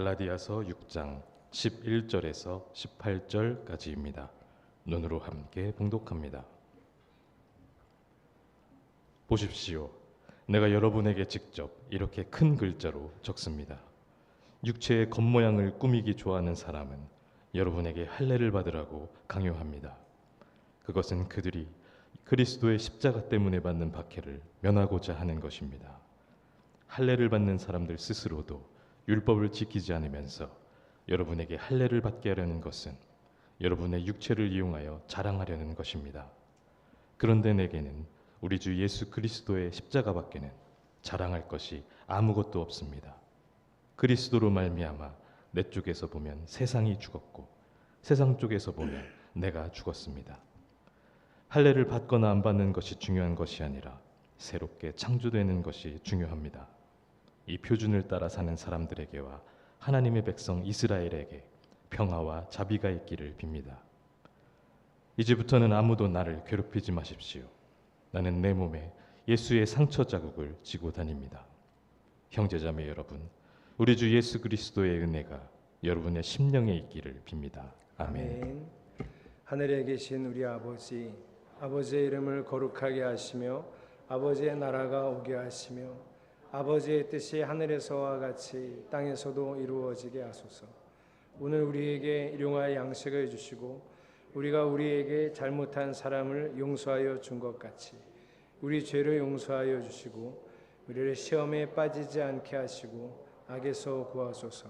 갈라디아서 6장 11절에서 18절까지입니다. 눈으로 함께 봉독합니다. 보십시오. 내가 여러분에게 직접 이렇게 큰 글자로 적습니다. 육체의 겉모양을 꾸미기 좋아하는 사람은 여러분에게 할례를 받으라고 강요합니다. 그것은 그들이 그리스도의 십자가 때문에 받는 박해를 면하고자 하는 것입니다. 할례를 받는 사람들 스스로도 율법을 지키지 않으면서 여러분에게 할례를 받게 하려는 것은 여러분의 육체를 이용하여 자랑하려는 것입니다. 그런데 내게는 우리 주 예수 그리스도의 십자가밖에는 자랑할 것이 아무것도 없습니다. 그리스도로 말미암아 내 쪽에서 보면 세상이 죽었고 세상 쪽에서 보면 내가 죽었습니다. 할례를 받거나 안 받는 것이 중요한 것이 아니라 새롭게 창조되는 것이 중요합니다. 이 표준을 따라 사는 사람들에게와 하나님의 백성 이스라엘에게 평화와 자비가 있기를 빕니다. 이제부터는 아무도 나를 괴롭히지 마십시오. 나는 내 몸에 예수의 상처 자국을 지고 다닙니다. 형제자매 여러분, 우리 주 예수 그리스도의 은혜가 여러분의 심령에 있기를 빕니다. 아멘. 하늘에 계신 우리 아버지, 아버지의 이름을 거룩하게 하시며 아버지의 나라가 오게 하시며 아버지의 뜻이 하늘에서와 같이 땅에서도 이루어지게 하소서. 오늘 우리에게 일용할 양식을 주시고 우리가 우리에게 잘못한 사람을 용서하여 준 것 같이 우리 죄를 용서하여 주시고 우리를 시험에 빠지지 않게 하시고 악에서 구하소서.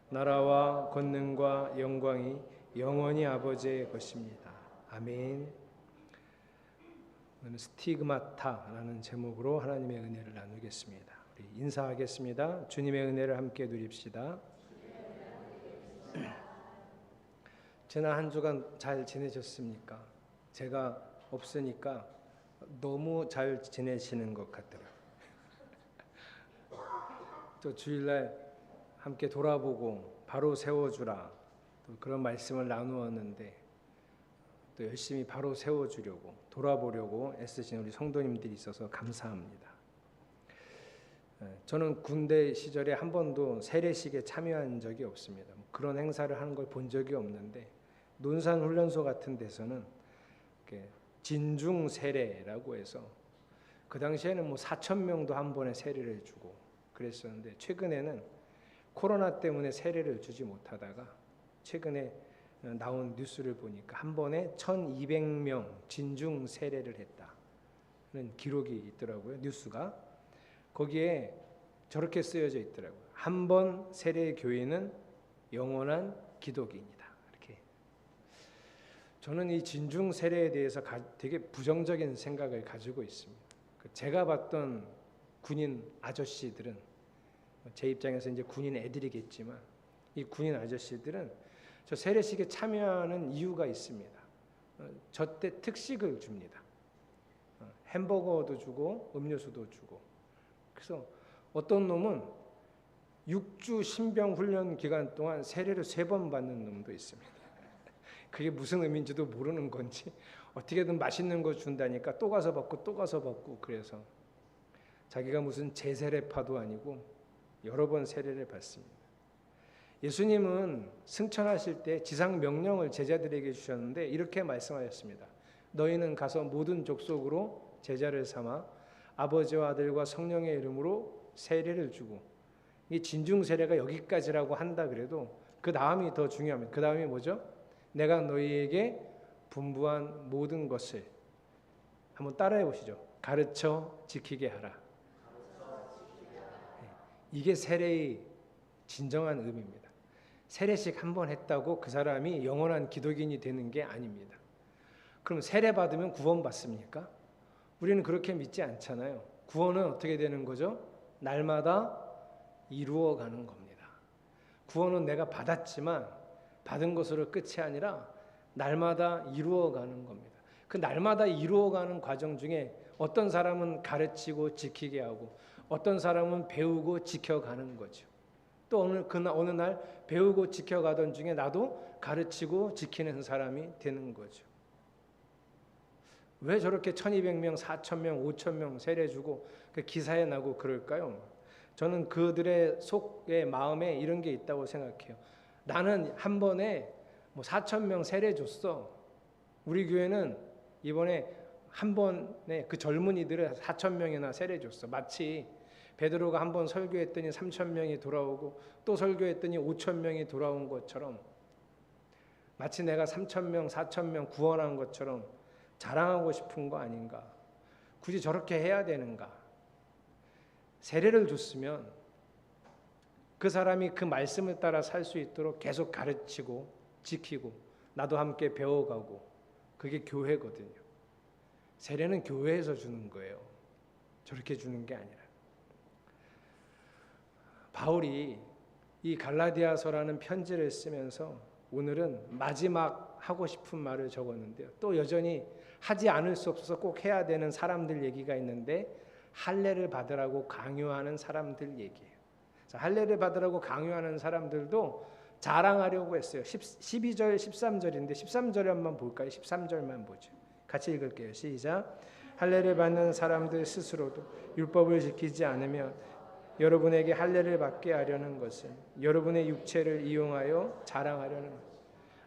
나라와 권능과 영광이 영원히 아버지의 것입니다. 아멘. 오늘 스티그마타라는 제목으로 하나님의 은혜를 나누겠습니다. 우리 인사하겠습니다. 주님의 은혜를 함께 누립시다. 지난 한 주간 잘 지내셨습니까? 제가 없으니까 너무 잘 지내시는 것 같더라고요. 또 주일날 함께 돌아보고 바로 세워주라 또 그런 말씀을 나누었는데 또 열심히 바로 세워주려고 돌아보려고 애쓰신 우리 성도님들이 있어서 감사합니다. 저는 군대 시절에 한 번도 세례식에 참여한 적이 없습니다. 그런 행사를 하는 걸 본 적이 없는데 논산훈련소 같은 데서는 진중 세례라고 해서 그 당시에는 4,000명도 한 번에 세례를 주고 그랬었는데 최근에는 코로나 때문에 세례를 주지 못하다가 최근에 나온 뉴스를 보니까 한 번에 1,200명 진중 세례를 했다는 기록이 있더라고요. 뉴스가 거기에 저렇게 쓰여져 있더라고요. 한 번 세례 교회는 영원한 기독이입니다. 이렇게. 저는 이 진중 세례에 대해서 되게 부정적인 생각을 가지고 있습니다. 제가 봤던 군인 아저씨들은 제 입장에서 이제 군인 애들이겠지만 이 군인 아저씨들은 저 세례식에 참여하는 이유가 있습니다. 저 때 특식을 줍니다. 햄버거도 주고 음료수도 주고. 그래서 어떤 놈은 6주 신병 훈련 기간 동안 세례를 3번 받는 놈도 있습니다. 그게 무슨 의미인지도 모르는 건지 어떻게든 맛있는 거 준다니까 또 가서 받고 또 가서 받고 그래서 자기가 무슨 제세례파도 아니고 여러 번 세례를 받습니다. 예수님은 승천하실 때 지상 명령을 제자들에게 주셨는데 이렇게 말씀하셨습니다. 너희는 가서 모든 족속으로 제자를 삼아 아버지와 아들과 성령의 이름으로 세례를 주고 이 진중 세례가 여기까지라고 한다 그래도 그 다음이 더 중요합니다. 그 다음이 뭐죠? 내가 너희에게 분부한 모든 것을 한번 따라해 보시죠. 가르쳐 지키게 하라. 이게 세례의 진정한 의미입니다. 세례식 한 번 했다고 그 사람이 영원한 기독인이 되는 게 아닙니다. 그럼 세례 받으면 구원 받습니까? 우리는 그렇게 믿지 않잖아요. 구원은 어떻게 되는 거죠? 날마다 이루어가는 겁니다. 구원은 내가 받았지만 받은 것으로 끝이 아니라 날마다 이루어가는 겁니다. 그 날마다 이루어가는 과정 중에 어떤 사람은 가르치고 지키게 하고 어떤 사람은 배우고 지켜가는 거죠. 또 어느 날 배우고 지켜가던 중에 나도 가르치고 지키는 사람이 되는 거죠. 왜 저렇게 1,200명, 4,000명, 5,000명 세례 주고 그 기사에 나고 그럴까요? 저는 그들의 속에 마음에 이런 게 있다고 생각해요. 나는 한 번에 뭐 4천 명 세례 줬어. 우리 교회는 이번에 한 번에 그 젊은이들을 4천 명이나 세례 줬어. 마치 베드로가 한 번 설교했더니 3천 명이 돌아오고 또 설교했더니 5천 명이 돌아온 것처럼, 마치 내가 3천 명, 4천 명 구원한 것처럼 자랑하고 싶은 거 아닌가? 굳이 저렇게 해야 되는가? 세례를 줬으면 그 사람이 그 말씀을 따라 살 수 있도록 계속 가르치고 지키고 나도 함께 배워가고, 그게 교회거든요. 세례는 교회에서 주는 거예요. 저렇게 주는 게 아니라. 바울이 이 갈라디아서라는 편지를 쓰면서 오늘은 마지막 하고 싶은 말을 적었는데요. 또 여전히 하지 않을 수 없어서 꼭 해야 되는 사람들 얘기가 있는데, 할례를 받으라고 강요하는 사람들 얘기예요. 할례를 받으라고 강요하는 사람들도 자랑하려고 했어요. 12절, 13절인데 13절에 한번 볼까요? 13절만 보죠. 같이 읽을게요. 시작. 할례를 받는 사람들 스스로도 율법을 지키지 않으면 여러분에게 할례를 받게 하려는 것은 여러분의 육체를 이용하여 자랑하려는 것.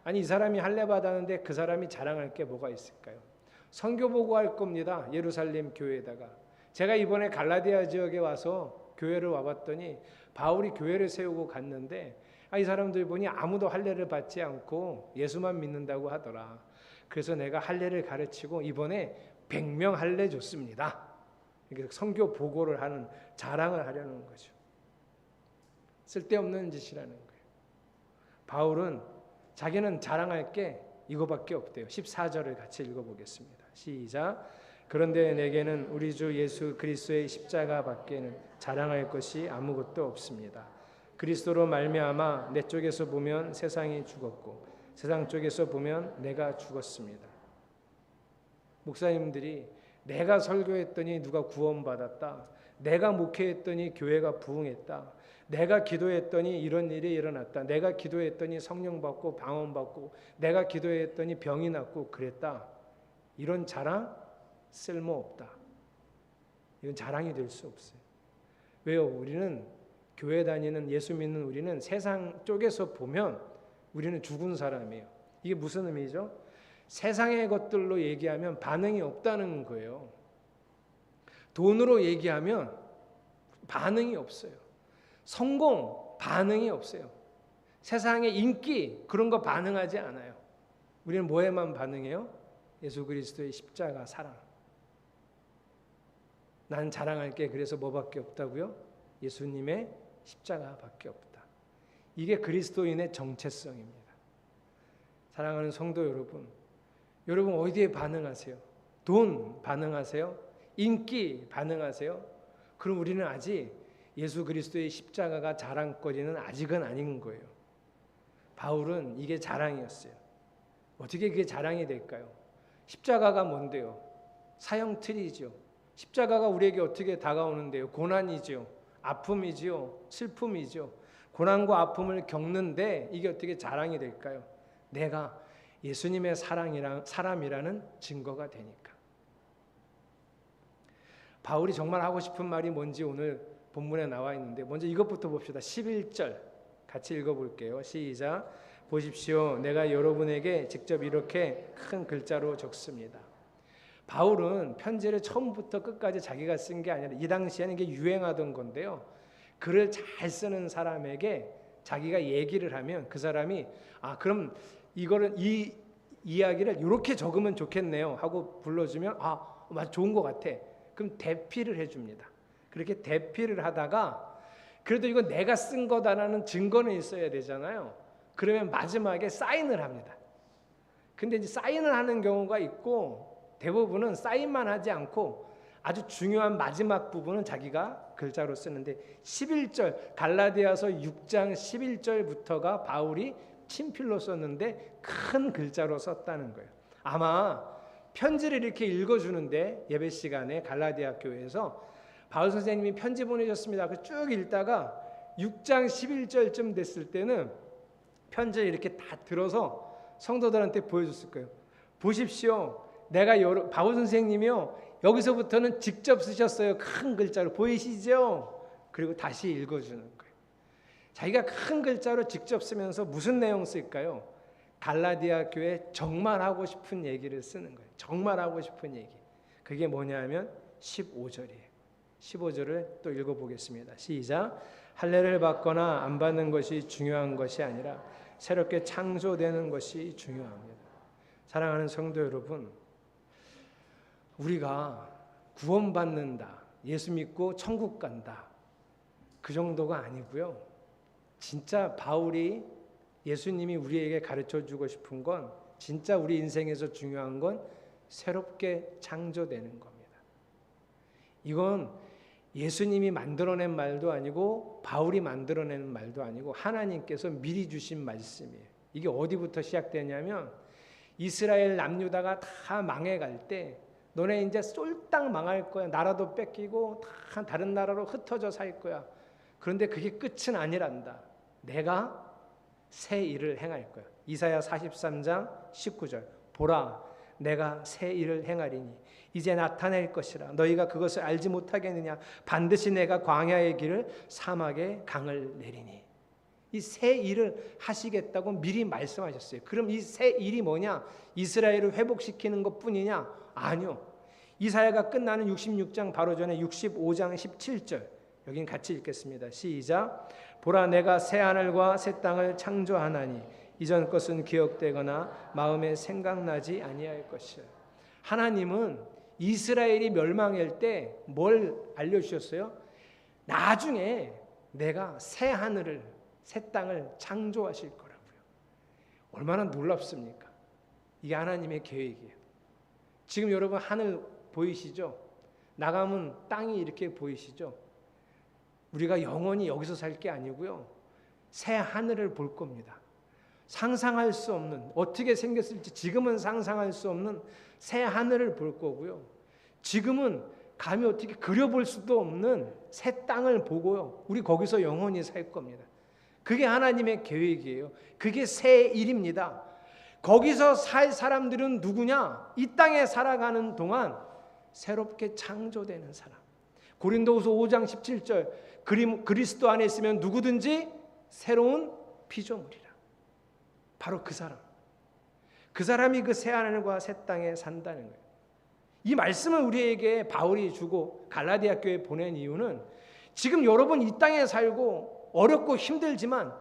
아니, 이 사람이 할례 받았는데 그 사람이 자랑할 게 뭐가 있을까요? 선교 보고할 겁니다. 예루살렘 교회에다가. 제가 이번에 갈라디아 지역에 와서 교회를 와봤더니 바울이 교회를 세우고 갔는데, 이 사람들 보니 아무도 할례를 받지 않고 예수만 믿는다고 하더라. 그래서 내가 할례를 가르치고 이번에 100명 할례 줬습니다. 이렇게 선교 보고를 하는, 자랑을 하려는 거죠. 쓸데없는 짓이라는 거예요. 바울은 자기는 자랑할 게 이거밖에 없대요. 14절을 같이 읽어보겠습니다. 시작. 그런데 내게는 우리 주 예수 그리스도의 십자가 밖에는 자랑할 것이 아무것도 없습니다. 그리스도로 말미암아 내 쪽에서 보면 세상이 죽었고 세상 쪽에서 보면 내가 죽었습니다. 목사님들이 내가 설교했더니 누가 구원받았다, 내가 목회했더니 교회가 부흥했다, 내가 기도했더니 이런 일이 일어났다, 내가 기도했더니 성령 받고 방언 받고, 내가 기도했더니 병이 낫고 그랬다, 이런 자랑 쓸모없다. 이건 자랑이 될 수 없어요. 왜요? 우리는 교회 다니는, 예수 믿는 우리는 세상 쪽에서 보면 우리는 죽은 사람이에요. 이게 무슨 의미죠? 세상의 것들로 얘기하면 반응이 없다는 거예요. 돈으로 얘기하면 반응이 없어요. 성공, 반응이 없어요. 세상의 인기, 그런 거 반응하지 않아요. 우리는 뭐에만 반응해요? 예수 그리스도의 십자가 사랑. 난 자랑할 게 그래서 뭐밖에 없다고요? 예수님의 십자가밖에 없다. 이게 그리스도인의 정체성입니다. 사랑하는 성도 여러분, 여러분 어디에 반응하세요? 돈 반응하세요? 인기 반응하세요? 그럼 우리는 아직 예수 그리스도의 십자가가 자랑거리는 아직은 아닌 거예요. 바울은 이게 자랑이었어요. 어떻게 그게 자랑이 될까요? 십자가가 뭔데요? 사형틀이죠. 십자가가 우리에게 어떻게 다가오는데요? 고난이죠. 아픔이죠. 슬픔이죠. 고난과 아픔을 겪는데 이게 어떻게 자랑이 될까요? 내가 예수님의 사람이라는 증거가 되니까. 바울이 정말 하고 싶은 말이 뭔지 오늘 본문에 나와 있는데, 먼저 이것부터 봅시다. 11절 같이 읽어볼게요. 시작. 보십시오. 내가 여러분에게 직접 이렇게 큰 글자로 적습니다. 바울은 편지를 처음부터 끝까지 자기가 쓴 게 아니라 이 당시에는 이게 유행하던 건데요. 글을 잘 쓰는 사람에게 자기가 얘기를 하면 그 사람이 그럼 이거를 이 이야기를 이렇게 적으면 좋겠네요 하고 불러주면 맞아, 좋은 것 같아. 그럼 대피를 해줍니다. 그렇게 대피를 하다가 그래도 이건 내가 쓴 거다라는 증거는 있어야 되잖아요. 그러면 마지막에 사인을 합니다. 근데 이제 사인을 하는 경우가 있고, 대부분은 사인만 하지 않고 아주 중요한 마지막 부분은 자기가 글자로 쓰는데, 11절 갈라디아서 6장 11절부터가 바울이 친필로 썼는데 큰 글자로 썼다는 거예요. 아마 편지를 이렇게 읽어주는데 예배 시간에 갈라디아 교회에서 바울 선생님이 편지 보내셨습니다. 쭉 읽다가 6장 11절쯤 됐을 때는 편지를 이렇게 다 들어서 성도들한테 보여줬을 거예요. 보십시오. 바울 선생님이요, 여기서부터는 직접 쓰셨어요. 큰 글자로 보이시죠? 그리고 다시 읽어주는 거예요. 자기가 큰 글자로 직접 쓰면서 무슨 내용 쓸까요? 갈라디아 교회 정말 하고 싶은 얘기를 쓰는 거예요. 정말 하고 싶은 얘기. 그게 뭐냐면 15절이에요. 15절을 또 읽어보겠습니다. 시작. 할례를 받거나 안 받는 것이 중요한 것이 아니라 새롭게 창조되는 것이 중요합니다. 사랑하는 성도 여러분, 우리가 구원받는다, 예수 믿고 천국 간다, 그 정도가 아니고요. 진짜 바울이 예수님이 우리에게 가르쳐주고 싶은 건, 진짜 우리 인생에서 중요한 건 새롭게 창조되는 겁니다. 이건 예수님이 만들어낸 말도 아니고 바울이 만들어낸 말도 아니고 하나님께서 미리 주신 말씀이에요. 이게 어디부터 시작되냐면 이스라엘 남유다가 다 망해갈 때 너네 이제 쏠딱 망할 거야. 나라도 뺏기고 다 다른 나라로 흩어져 살 거야. 그런데 그게 끝은 아니란다. 내가 새 일을 행할 거야. 이사야 43장 19절. 보라, 내가 새 일을 행하리니 이제 나타낼 것이라. 너희가 그것을 알지 못하겠느냐. 반드시 내가 광야의 길을 사막의 강을 내리니. 이 새 일을 하시겠다고 미리 말씀하셨어요. 그럼 이 새 일이 뭐냐? 이스라엘을 회복시키는 것뿐이냐? 아니요. 이사야가 끝나는 66장 바로 전에 65장 17절. 여긴 같이 읽겠습니다. 시작. 보라, 내가 새 하늘과 새 땅을 창조하나니 이전 것은 기억되거나 마음에 생각나지 아니할 것이라. 하나님은 이스라엘이 멸망할 때 뭘 알려주셨어요? 나중에 내가 새 하늘을, 새 땅을 창조하실 거라고요. 얼마나 놀랍습니까? 이게 하나님의 계획이에요. 지금 여러분 하늘 보이시죠? 나가면 땅이 이렇게 보이시죠? 우리가 영원히 여기서 살 게 아니고요. 새 하늘을 볼 겁니다. 상상할 수 없는, 어떻게 생겼을지 지금은 상상할 수 없는 새 하늘을 볼 거고요. 지금은 감히 어떻게 그려볼 수도 없는 새 땅을 보고요. 우리 거기서 영원히 살 겁니다. 그게 하나님의 계획이에요. 그게 새 일입니다. 거기서 살 사람들은 누구냐? 이 땅에 살아가는 동안 새롭게 창조되는 사람. 고린도후서 5장 17절. 그리스도 안에 있으면 누구든지 새로운 피조물이라. 바로 그 사람. 그 사람이 그 새 하늘과 새 땅에 산다는 거예요. 이 말씀을 우리에게 바울이 주고 갈라디아 교회에 보낸 이유는 지금 여러분 이 땅에 살고 어렵고 힘들지만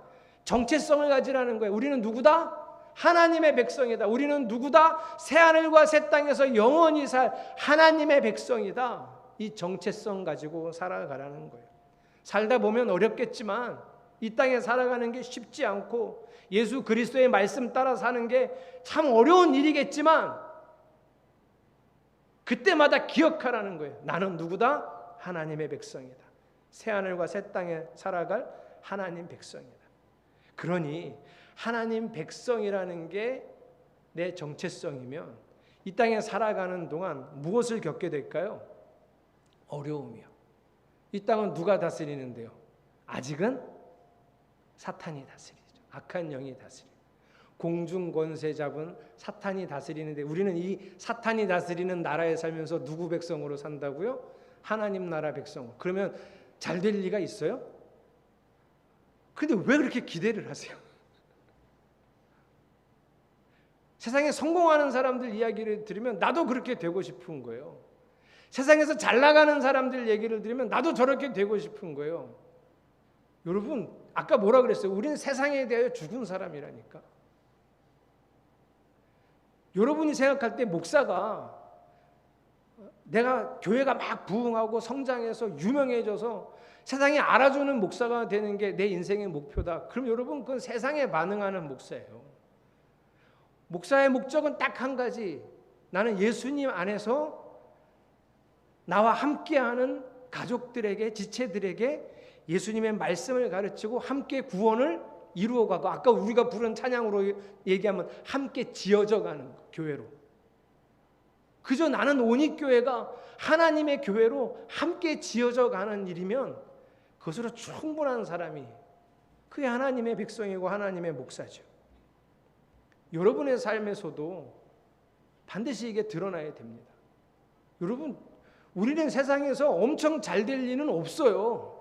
정체성을 가지라는 거예요. 우리는 누구다? 하나님의 백성이다. 우리는 누구다? 새 하늘과 새 땅에서 영원히 살 하나님의 백성이다. 이 정체성 가지고 살아가라는 거예요. 살다 보면 어렵겠지만 이 땅에 살아가는 게 쉽지 않고 예수 그리스도의 말씀 따라 사는 게 참 어려운 일이겠지만 그때마다 기억하라는 거예요. 나는 누구다? 하나님의 백성이다. 새 하늘과 새 땅에 살아갈 하나님 백성이다. 그러니 하나님 백성이라는 게 내 정체성이면 이 땅에 살아가는 동안 무엇을 겪게 될까요? 어려움이요. 이 땅은 누가 다스리는데요? 아직은 사탄이 다스리죠. 악한 영이 다스려요. 공중 권세 잡은 사탄이 다스리는데 우리는 이 사탄이 다스리는 나라에 살면서 누구 백성으로 산다고요? 하나님 나라 백성. 그러면 잘 될 리가 있어요? 근데 왜 그렇게 기대를 하세요? 세상에 성공하는 사람들 이야기를 들으면 나도 그렇게 되고 싶은 거예요. 세상에서 잘 나가는 사람들 얘기를 들으면 나도 저렇게 되고 싶은 거예요. 여러분 아까 뭐라 그랬어요? 우리는 세상에 대하여 죽은 사람이라니까. 여러분이 생각할 때 목사가 내가 교회가 막 부흥하고 성장해서 유명해져서 세상에 알아주는 목사가 되는 게 내 인생의 목표다. 그럼 여러분 그건 세상에 반응하는 목사예요. 목사의 목적은 딱 한 가지. 나는 예수님 안에서 나와 함께하는 가족들에게, 지체들에게 예수님의 말씀을 가르치고 함께 구원을 이루어가고, 아까 우리가 부른 찬양으로 얘기하면 함께 지어져가는 교회로. 그저 나는 온익교회가 하나님의 교회로 함께 지어져가는 일이면 그것으로 충분한 사람이 그게 하나님의 백성이고 하나님의 목사죠. 여러분의 삶에서도 반드시 이게 드러나야 됩니다. 여러분, 우리는 세상에서 엄청 잘 될 리는 없어요.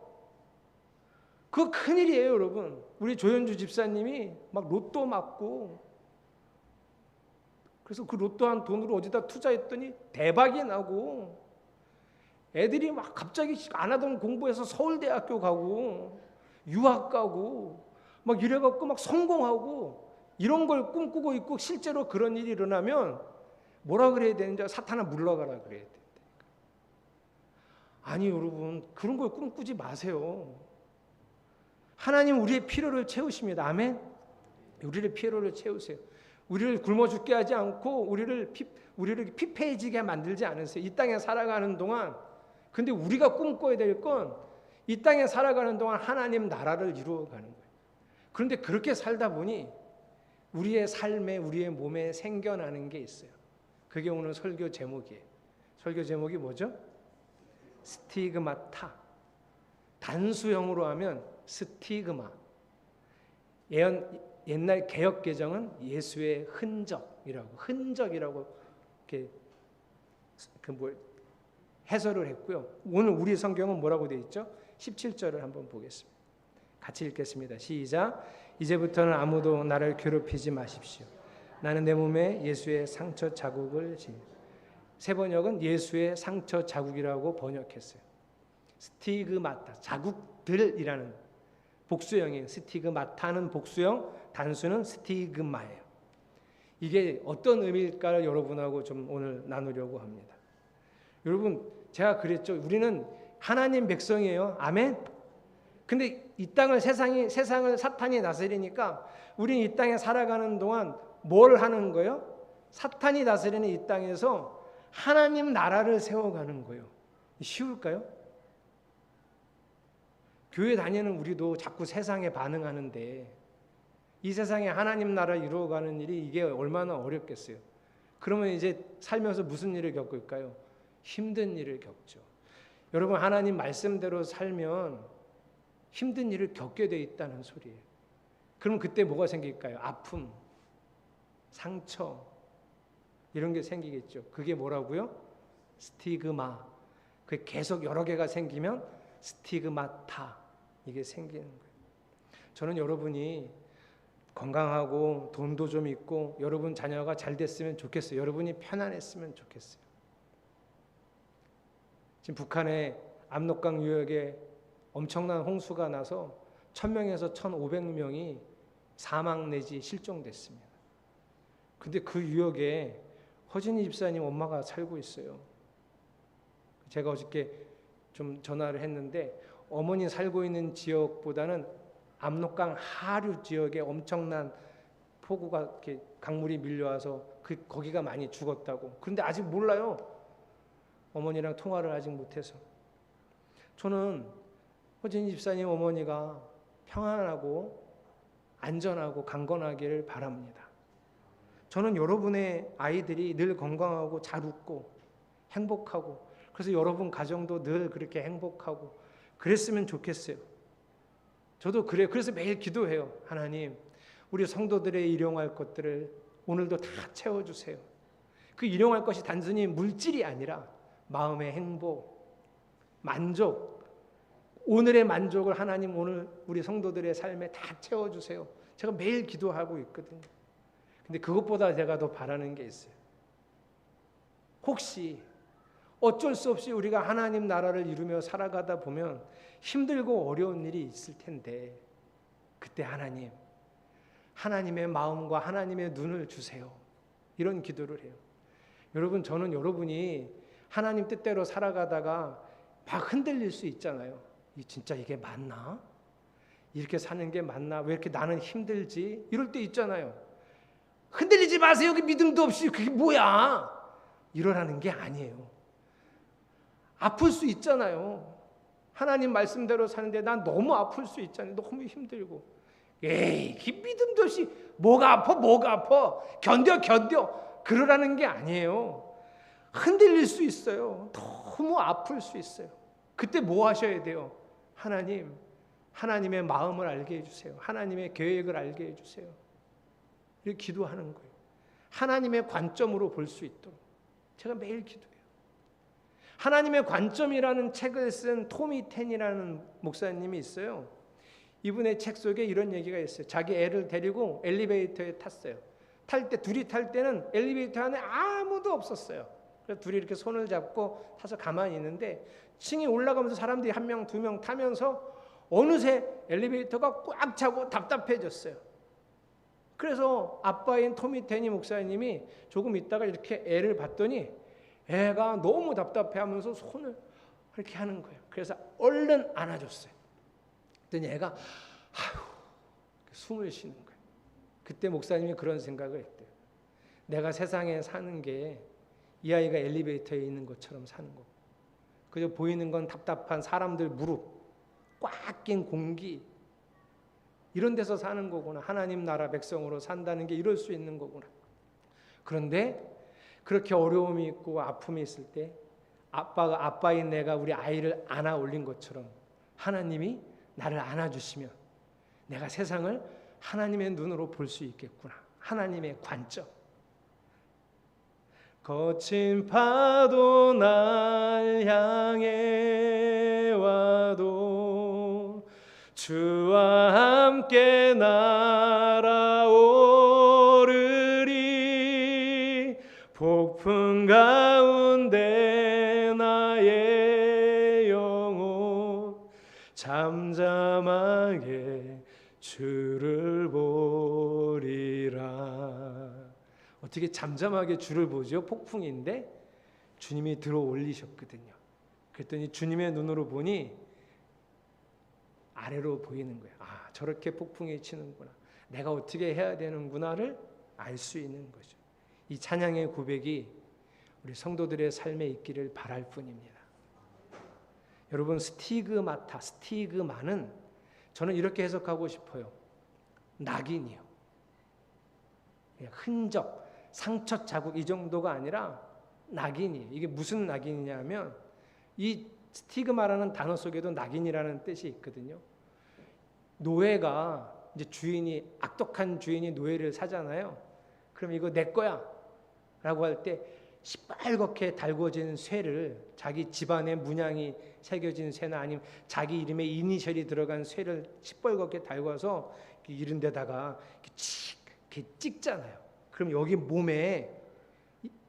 그거 큰일이에요, 여러분. 우리 조현주 집사님이 막 로또 맞고, 그래서 그 로또 한 돈으로 어디다 투자했더니 대박이 나고, 애들이 막 갑자기 안 하던 공부해서 서울대학교 가고 유학 가고 막 이래갖고 막 성공하고 이런 걸 꿈꾸고 있고, 실제로 그런 일이 일어나면 뭐라 그래야 되는지, 사탄아 물러가라 그래야 된다니까. 아니 여러분, 그런 걸 꿈꾸지 마세요. 하나님 우리의 필요를 채우십니다. 아멘. 우리의 필요를 채우세요. 우리를 굶어 죽게 하지 않고 우리를 피폐해지게 만들지 않으세요. 이 땅에 살아가는 동안. 근데 우리가 꿈꿔야 될 건 이 땅에 살아가는 동안 하나님 나라를 이루어가는 거예요. 그런데 그렇게 살다 보니 우리의 삶에, 우리의 몸에 생겨나는 게 있어요. 그게 오늘 설교 제목이에요. 설교 제목이 뭐죠? 스티그마타. 단수형으로 하면 스티그마. 옛날 개역 개정은 예수의 흔적이라고 이렇게 해설을 했고요. 오늘 우리 성경은 뭐라고 되어 있죠? 17절을 한번 보겠습니다. 같이 읽겠습니다. 시작. 이제부터는 아무도 나를 괴롭히지 마십시오. 나는 내 몸에 예수의 상처 자국을 세 번역은 예수의 상처 자국이라고 번역했어요. 스티그마타, 자국들이라는 복수형이에요. 스티그마타는 복수형, 단수는 스티그마예요. 이게 어떤 의미일까를 여러분하고 좀 오늘 나누려고 합니다. 여러분, 제가 그랬죠. 우리는 하나님 백성이에요. 아멘. 근데 이 땅을 세상을 사탄이 다스리니까 우리는 이 땅에 살아가는 동안 뭘 하는 거예요? 사탄이 다스리는 이 땅에서 하나님 나라를 세워가는 거예요. 쉬울까요? 교회 다니는 우리도 자꾸 세상에 반응하는데 이 세상에 하나님 나라 이루어가는 일이 이게 얼마나 어렵겠어요. 그러면 이제 살면서 무슨 일을 겪을까요? 힘든 일을 겪죠. 여러분, 하나님 말씀대로 살면 힘든 일을 겪게 돼 있다는 소리예요. 그럼 그때 뭐가 생길까요? 아픔, 상처 이런 게 생기겠죠. 그게 뭐라고요? 스티그마. 그게 계속 여러 개가 생기면 스티그마타 이게 생기는 거예요. 저는 여러분이 건강하고 돈도 좀 있고 여러분 자녀가 잘 됐으면 좋겠어요. 여러분이 편안했으면 좋겠어요. 지금 북한의 압록강 유역에 엄청난 홍수가 나서 1000명에서 1500명이 사망 내지 실종됐습니다. 근데 그 유역에 허진희 집사님 엄마가 살고 있어요. 제가 어저께 좀 전화를 했는데 어머니 살고 있는 지역보다는 압록강 하류 지역에 엄청난 폭우가 이렇게 강물이 밀려와서 거기가 많이 죽었다고. 그런데 아직 몰라요. 어머니랑 통화를 아직 못해서. 저는 허진희 집사님 어머니가 평안하고 안전하고 강건하기를 바랍니다. 저는 여러분의 아이들이 늘 건강하고 잘 웃고 행복하고, 그래서 여러분 가정도 늘 그렇게 행복하고 그랬으면 좋겠어요. 저도 그래요. 그래서 매일 기도해요. 하나님, 우리 성도들의 일용할 것들을 오늘도 다 채워주세요. 그 일용할 것이 단순히 물질이 아니라 마음의 행복, 만족, 오늘의 만족을 하나님 오늘 우리 성도들의 삶에 다 채워주세요. 제가 매일 기도하고 있거든요. 근데 그것보다 제가 더 바라는 게 있어요. 혹시 어쩔 수 없이 우리가 하나님 나라를 이루며 살아가다 보면 힘들고 어려운 일이 있을 텐데 그때 하나님의 마음과 하나님의 눈을 주세요. 이런 기도를 해요. 여러분, 저는 여러분이 하나님 뜻대로 살아가다가 막 흔들릴 수 있잖아요. 진짜 이게 맞나? 이렇게 사는 게 맞나? 왜 이렇게 나는 힘들지? 이럴 때 있잖아요. 흔들리지 마세요. 그 믿음도 없이 그게 뭐야? 이러라는 게 아니에요. 아플 수 있잖아요. 하나님 말씀대로 사는데 난 너무 아플 수 있잖아요. 너무 힘들고. 에이, 그 믿음도 없이 뭐가 아파? 견뎌. 그러라는 게 아니에요. 흔들릴 수 있어요. 너무 아플 수 있어요. 그때 뭐 하셔야 돼요? 하나님의 마음을 알게 해주세요. 하나님의 계획을 알게 해주세요. 이렇게 기도하는 거예요. 하나님의 관점으로 볼 수 있도록 제가 매일 기도해요. 하나님의 관점이라는 책을 쓴 토미 텐이라는 목사님이 있어요. 이분의 책 속에 이런 얘기가 있어요. 자기 애를 데리고 엘리베이터에 탔어요. 둘이 탈 때는 엘리베이터 안에 아무도 없었어요. 그래서 둘이 이렇게 손을 잡고 타서 가만히 있는데 층이 올라가면서 사람들이 한 명, 두 명 타면서 어느새 엘리베이터가 꽉 차고 답답해졌어요. 그래서 아빠인 토미 테니 목사님이 조금 있다가 이렇게 애를 봤더니 애가 너무 답답해하면서 손을 이렇게 하는 거예요. 그래서 얼른 안아줬어요. 그랬더니 애가 숨을 쉬는 거예요. 그때 목사님이 그런 생각을 했대요. 내가 세상에 사는 게 이 아이가 엘리베이터에 있는 것처럼 사는 거고, 그저 보이는 건 답답한 사람들 무릎, 꽉 낀 공기, 이런 데서 사는 거구나. 하나님 나라 백성으로 산다는 게 이럴 수 있는 거구나. 그런데 그렇게 어려움이 있고 아픔이 있을 때 아빠인 내가 우리 아이를 안아 올린 것처럼 하나님이 나를 안아주시면 내가 세상을 하나님의 눈으로 볼 수 있겠구나. 하나님의 관점. 거친 파도 날 향해 와도 주와 함께 날아오르리. 폭풍 가운데 나의 영혼 잠잠하게 주를 보리라. 어떻게 잠잠하게 주를 보죠? 폭풍인데 주님이 들어 올리셨거든요. 그랬더니 주님의 눈으로 보니 아래로 보이는 거예요. 아, 저렇게 폭풍이 치는구나. 내가 어떻게 해야 되는구나를 알 수 있는 거죠. 이 찬양의 고백이 우리 성도들의 삶에 있기를 바랄 뿐입니다. 여러분, 스티그마는 저는 이렇게 해석하고 싶어요. 낙인이요. 흔적, 상처 자국 이 정도가 아니라 낙인이에요. 이게 무슨 낙인이냐면 이 스티그마라는 단어 속에도 낙인이라는 뜻이 있거든요. 노예가 이제 악독한 주인이 노예를 사잖아요. 그럼 이거 내 거야 라고 할 때 시뻘겋게 달궈진 쇠를, 자기 집안의 문양이 새겨진 쇠나 아니면 자기 이름에 이니셜이 들어간 쇠를 시뻘겋게 달궈서 이런 데다가 이렇게 찍잖아요. 그럼 여기 몸에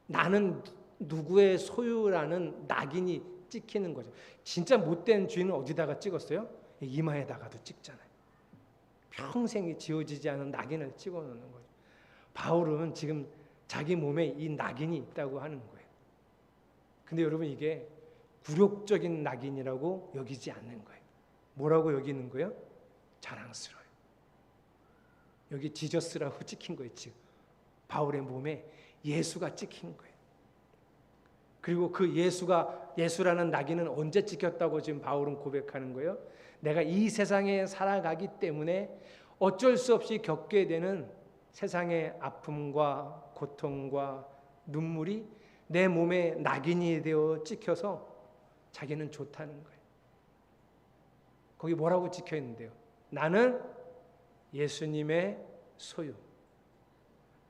나는 누구의 소유라는 낙인이 찍히는 거죠. 진짜 못된 주인은 어디다가 찍었어요? 이마에다가도 찍잖아요. 평생이 지워지지 않은 낙인을 찍어놓는 거죠. 바울은 지금 자기 몸에 이 낙인이 있다고 하는 거예요. 근데 여러분, 이게 굴욕적인 낙인이라고 여기지 않는 거예요. 뭐라고 여기는 거예요? 자랑스러워요. 여기 지저스라고 찍힌 거예요. 지금 바울의 몸에 예수가 찍힌 거예요. 그리고 그 예수라는 낙인은 언제 찍혔다고 지금 바울은 고백하는 거예요? 내가 이 세상에 살아가기 때문에 어쩔 수 없이 겪게 되는 세상의 아픔과 고통과 눈물이 내 몸에 낙인이 되어 찍혀서 자기는 좋다는 거예요. 거기 뭐라고 찍혀 있는데요? 나는 예수님의 소유,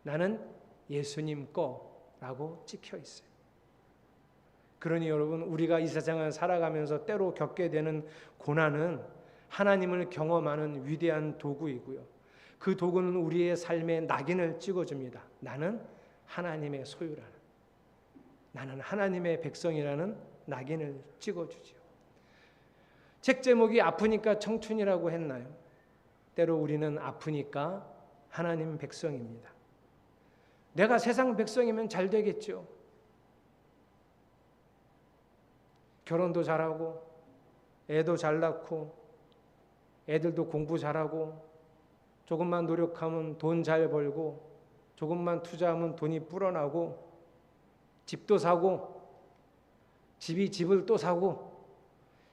나는 예수님 거라고 찍혀 있어요. 그러니 여러분, 우리가 이 세상을 살아가면서 때로 겪게 되는 고난은 하나님을 경험하는 위대한 도구이고요. 그 도구는 우리의 삶에 낙인을 찍어줍니다. 나는 하나님의 소유라는, 나는 하나님의 백성이라는 낙인을 찍어주죠. 책 제목이 아프니까 청춘이라고 했나요? 때로 우리는 아프니까 하나님 백성입니다. 내가 세상 백성이면 잘 되겠죠. 결혼도 잘하고 애도 잘 낳고 애들도 공부 잘하고 조금만 노력하면 돈 잘 벌고 조금만 투자하면 돈이 불어나고 집도 사고 집이 집을 또 사고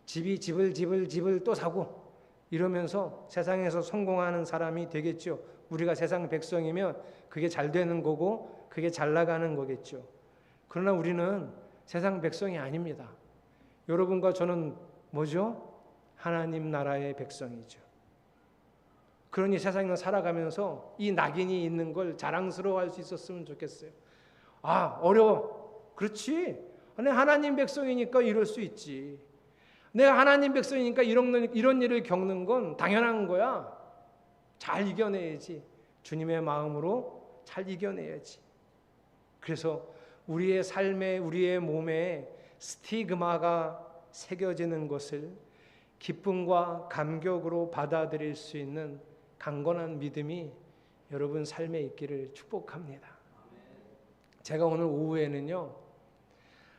집이 집을 또 사고 이러면서 세상에서 성공하는 사람이 되겠죠. 우리가 세상 백성이면 그게 잘 되는 거고 그게 잘 나가는 거겠죠. 그러나 우리는 세상 백성이 아닙니다. 여러분과 저는 뭐죠? 하나님 나라의 백성이죠. 그러니 세상을 살아가면서 이 낙인이 있는 걸 자랑스러워할 수 있었으면 좋겠어요. 아, 어려워. 그렇지. 하나님 백성이니까 이럴 수 있지. 내가 하나님 백성이니까 이런 일을 겪는 건 당연한 거야. 잘 이겨내야지. 주님의 마음으로 잘 이겨내야지. 그래서 우리의 삶에, 우리의 몸에 스티그마가 새겨지는 것을 기쁨과 감격으로 받아들일 수 있는 강건한 믿음이 여러분 삶에 있기를 축복합니다. 제가 오늘 오후에는요,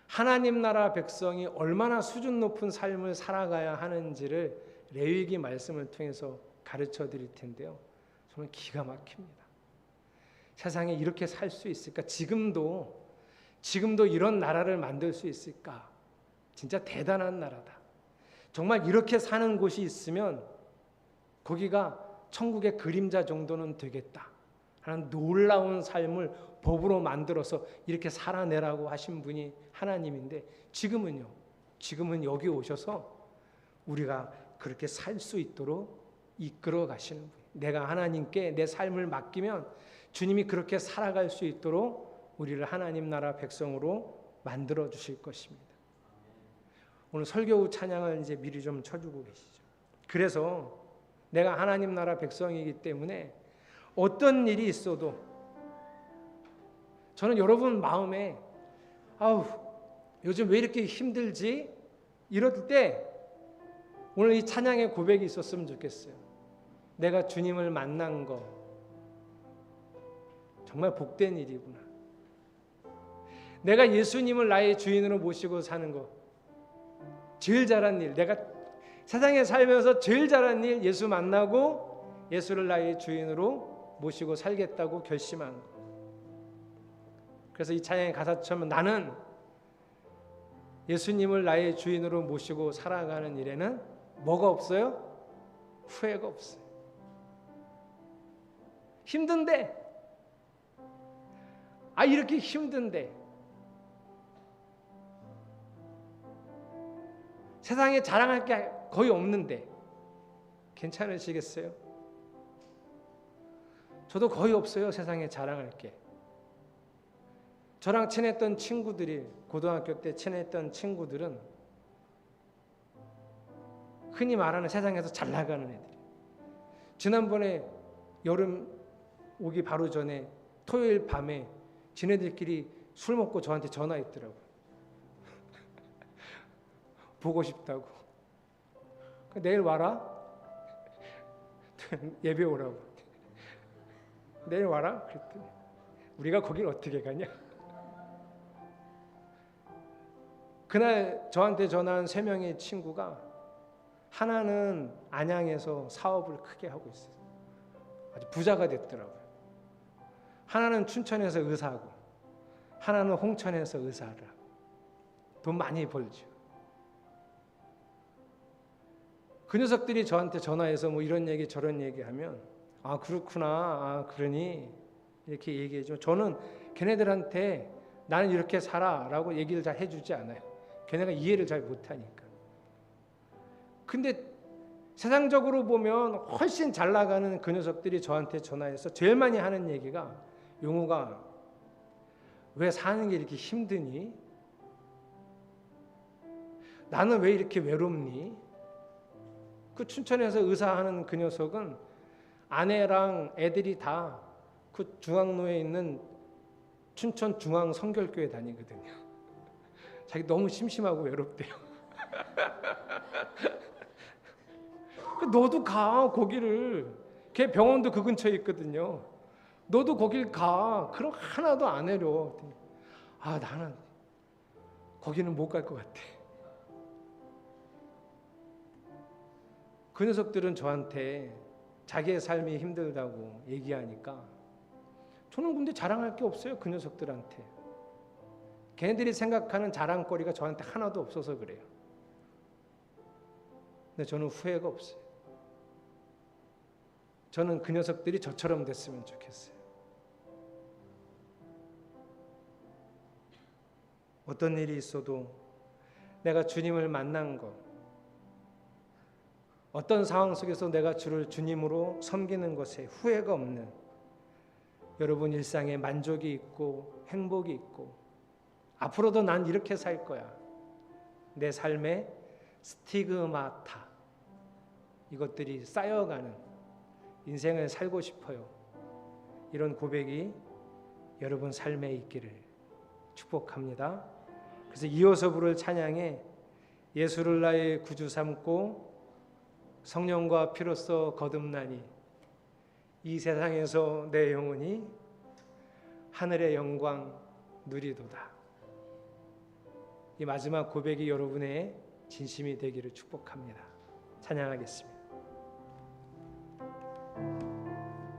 하나님 나라 백성이 얼마나 수준 높은 삶을 살아가야 하는지를 레위기 말씀을 통해서 가르쳐 드릴 텐데요, 저는 기가 막힙니다. 세상에 이렇게 살 수 있을까? 지금도 이런 나라를 만들 수 있을까? 진짜 대단한 나라다. 정말 이렇게 사는 곳이 있으면 거기가 천국의 그림자 정도는 되겠다 하는 놀라운 삶을 법으로 만들어서 이렇게 살아내라고 하신 분이 하나님인데, 지금은 여기 오셔서 우리가 그렇게 살 수 있도록 이끌어 가시는 분. 내가 하나님께 내 삶을 맡기면 주님이 그렇게 살아갈 수 있도록 우리를 하나님 나라 백성으로 만들어 주실 것입니다. 오늘 설교 후 찬양을 이제 미리 좀 쳐주고 계시죠. 그래서 내가 하나님 나라 백성이기 때문에 어떤 일이 있어도 저는 여러분 마음에 요즘 왜 이렇게 힘들지? 이럴 때 오늘 이 찬양의 고백이 있었으면 좋겠어요. 내가 주님을 만난 거 정말 복된 일이구나. 내가 예수님을 나의 주인으로 모시고 사는 거 제일 잘한 일, 내가 세상에 살면서 제일 잘한 일, 예수 만나고 예수를 나의 주인으로 모시고 살겠다고 결심한 거. 그래서 이 찬양의 가사처럼 나는 예수님을 나의 주인으로 모시고 살아가는 일에는 뭐가 없어요? 후회가 없어요. 힘든데, 이렇게 힘든데, 세상에 자랑할 게 거의 없는데 괜찮으시겠어요? 저도 거의 없어요. 세상에 자랑할 게. 저랑 친했던 친구들이, 고등학교 때 친했던 친구들은 흔히 말하는 세상에서 잘 나가는 애들이에요. 지난번에 여름 오기 바로 전에 토요일 밤에 지네들끼리 술 먹고 저한테 전화했더라고요. 보고 싶다고. 내일 와라. 예배 오라고. 내일 와라. 그랬더니 우리가 거길 어떻게 가냐. 그날 저한테 전화한 3명의 친구가 하나는 안양에서 사업을 크게 하고 있어요. 아주 부자가 됐더라고요. 하나는 춘천에서 의사하고, 하나는 홍천에서 의사를 하고. 돈 많이 벌죠. 그 녀석들이 저한테 전화해서 뭐 이런 얘기 저런 얘기하면 그렇구나, 그러니 이렇게 얘기해주면 저는 걔네들한테 나는 이렇게 살아라고 얘기를 잘 해주지 않아요. 걔네가 이해를 잘 못하니까. 근데 세상적으로 보면 훨씬 잘 나가는 그 녀석들이 저한테 전화해서 제일 많이 하는 얘기가, 용우가 왜 사는 게 이렇게 힘드니? 나는 왜 이렇게 외롭니? 그 춘천에서 의사하는 그 녀석은 아내랑 애들이 다 그 중앙로에 있는 춘천 중앙 성결교회 다니거든요. 자기 너무 심심하고 외롭대요. 너도 가, 거기를. 걔 병원도 그 근처에 있거든요. 너도 거길 가. 그럼 하나도 안 내려. 나는 거기는 못 갈 것 같아. 그 녀석들은 저한테 자기의 삶이 힘들다고 얘기하니까 저는 근데 자랑할 게 없어요. 그 녀석들한테. 걔네들이 생각하는 자랑거리가 저한테 하나도 없어서 그래요. 근데 저는 후회가 없어요. 저는 그 녀석들이 저처럼 됐으면 좋겠어요. 어떤 일이 있어도 내가 주님을 만난 것, 어떤 상황 속에서 내가 주를 주님으로 섬기는 것에 후회가 없는 여러분 일상에 만족이 있고 행복이 있고, 앞으로도 난 이렇게 살 거야. 내 삶에 스티그마타 이것들이 쌓여가는 인생을 살고 싶어요. 이런 고백이 여러분 삶에 있기를 축복합니다. 그래서 이어서 부를 찬양에 예수를 나의 구주 삼고 성령과 피로써 거듭나니 이 세상에서 내 영혼이 하늘의 영광 누리도다. 이 마지막 고백이 여러분의 진심이 되기를 축복합니다. 찬양하겠습니다.